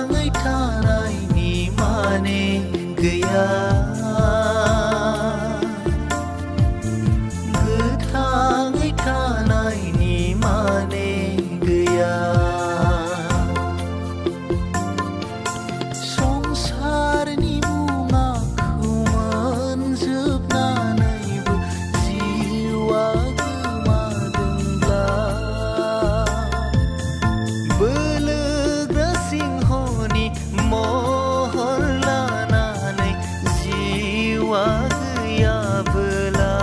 गोथाङै थानायनि माने गैया गोथाङै थानायनि माने गैया संसारनि मुङाखौ मोनजोबनानैबो जिउआ गोमादोंब्ला बोलोग्रा सिंहनि महर लानानै जिउआ गैयाबोला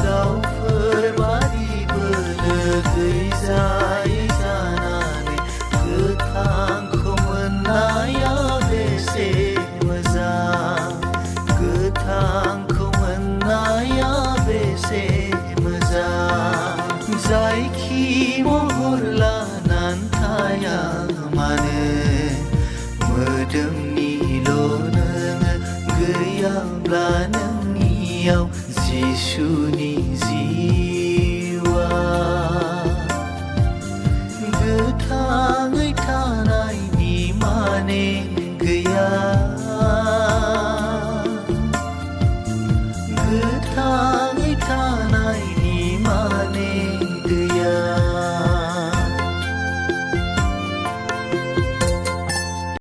दाउफोर बादि बोलो गैजायै जानानै गोथांखौ मोननाया बेसे मोजां गोथांखौ मोननाया बेसे मोजां जायखि महर लानान थाया मानो मोदोमनिल' नोङो गैयाब्ला नोंनियाव जिसुनि जिउआ गोथाङै थानायनि माने गैया गोथाङै थानायनि माने